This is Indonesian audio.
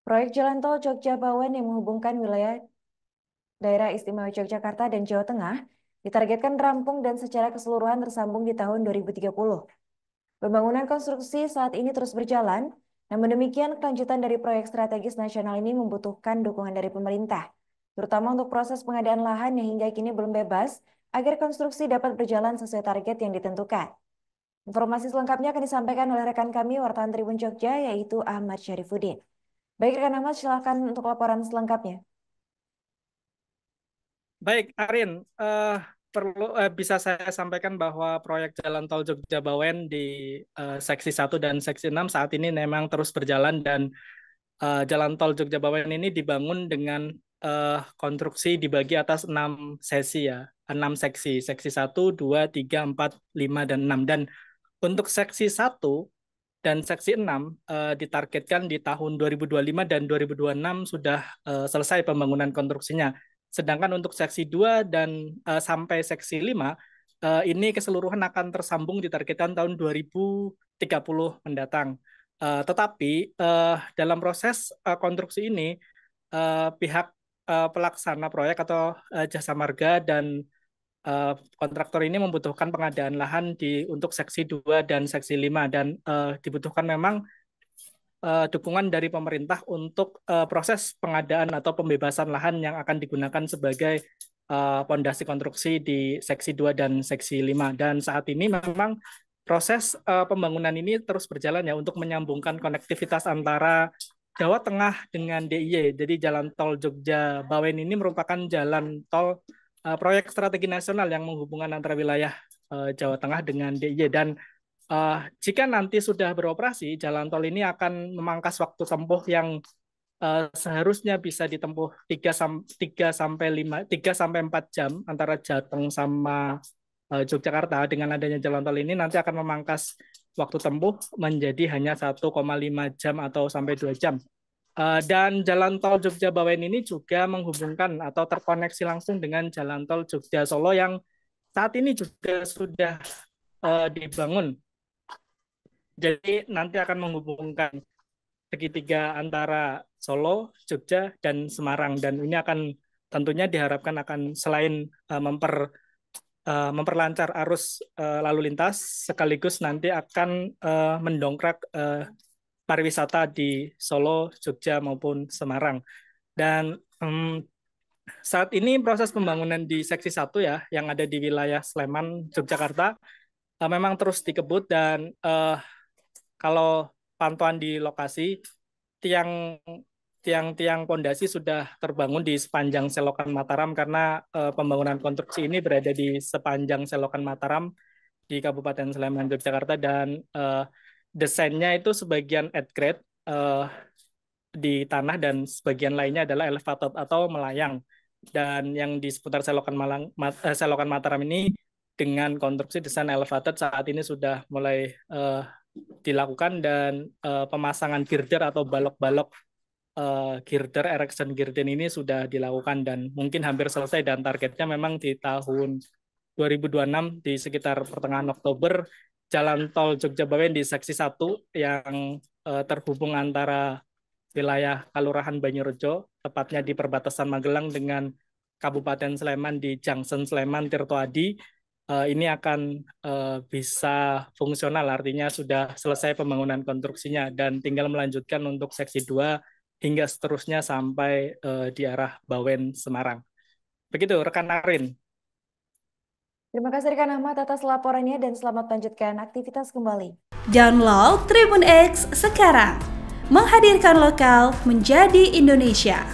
Proyek Jalan Tol Jogja-Bawen yang menghubungkan wilayah Daerah Istimewa Yogyakarta dan Jawa Tengah ditargetkan rampung dan secara keseluruhan tersambung di tahun 2030. Pembangunan konstruksi saat ini terus berjalan, namun demikian kelanjutan dari proyek strategis nasional ini membutuhkan dukungan dari pemerintah, terutama untuk proses pengadaan lahan yang hingga kini belum bebas agar konstruksi dapat berjalan sesuai target yang ditentukan. Informasi selengkapnya akan disampaikan oleh rekan kami wartawan Tribun Jogja yaitu Ahmad Syarifuddin. Baik rekan Ahmad, silakan untuk laporan selengkapnya. Baik, Arin, bisa saya sampaikan bahwa proyek Jalan Tol Jogja-Bawen di Seksi 1 dan Seksi 6 saat ini memang terus berjalan dan Jalan Tol Jogja-Bawen ini dibangun dengan konstruksi dibagi atas 6 sesi ya, 6 seksi, Seksi 1, 2, 3, 4, 5, dan 6. Dan untuk Seksi 1 dan Seksi 6 ditargetkan di tahun 2025 dan 2026 sudah selesai pembangunan konstruksinya. Sedangkan untuk seksi 2 dan sampai seksi 5 ini keseluruhan akan tersambung ditargetkan tahun 2030 mendatang. Tetapi dalam proses konstruksi ini pihak pelaksana proyek atau jasa marga dan kontraktor ini membutuhkan pengadaan lahan untuk seksi 2 dan seksi 5 dan dibutuhkan memang dukungan dari pemerintah untuk proses pengadaan atau pembebasan lahan yang akan digunakan sebagai pondasi konstruksi di seksi 2 dan seksi 5. Dan saat ini memang proses pembangunan ini terus berjalan ya untuk menyambungkan konektivitas antara Jawa Tengah dengan DIY. Jadi Jalan Tol Jogja-Bawen ini merupakan jalan tol proyek strategi nasional yang menghubungkan antara wilayah Jawa Tengah dengan DIY. Dan jika nanti sudah beroperasi, jalan tol ini akan memangkas waktu tempuh yang seharusnya bisa ditempuh 3 sampai 4 jam antara Jateng sama Yogyakarta. Dengan adanya jalan tol ini nanti akan memangkas waktu tempuh menjadi hanya 1,5 jam atau sampai 2 jam. Dan jalan tol Jogja-Bawen ini juga menghubungkan atau terkoneksi langsung dengan jalan tol Jogja-Solo yang saat ini juga sudah dibangun. Jadi nanti akan menghubungkan segitiga antara Solo, Jogja, dan Semarang. Dan ini akan tentunya diharapkan akan selain memperlancar arus lalu lintas, sekaligus nanti akan mendongkrak pariwisata di Solo, Jogja, maupun Semarang. Dan saat ini proses pembangunan di Seksi 1 ya, yang ada di wilayah Sleman, Yogyakarta, memang terus dikebut dan kalau pantauan di lokasi, tiang pondasi sudah terbangun di sepanjang selokan Mataram karena pembangunan konstruksi ini berada di sepanjang selokan Mataram di Kabupaten Sleman, Yogyakarta, dan desainnya itu sebagian at grade di tanah dan sebagian lainnya adalah elevated atau melayang. Dan yang di seputar selokan Mataram ini dengan konstruksi desain elevated saat ini sudah mulai dilakukan dan pemasangan girder atau balok-balok girder, erection girder ini sudah dilakukan dan mungkin hampir selesai dan targetnya memang di tahun 2026 di sekitar pertengahan Oktober Jalan Tol Jogja-Bawen di Seksi 1 yang terhubung antara wilayah Kelurahan Banyorejo, tepatnya di perbatasan Magelang dengan Kabupaten Sleman di Junction Sleman Tirtoadi, ini akan bisa fungsional, artinya sudah selesai pembangunan konstruksinya dan tinggal melanjutkan untuk seksi 2 hingga seterusnya sampai di arah Bawen, Semarang. Begitu, rekan Arin. Terima kasih rekan Ahmad atas laporannya dan selamat melanjutkan aktivitas kembali. Download Tribun X sekarang, menghadirkan lokal menjadi Indonesia.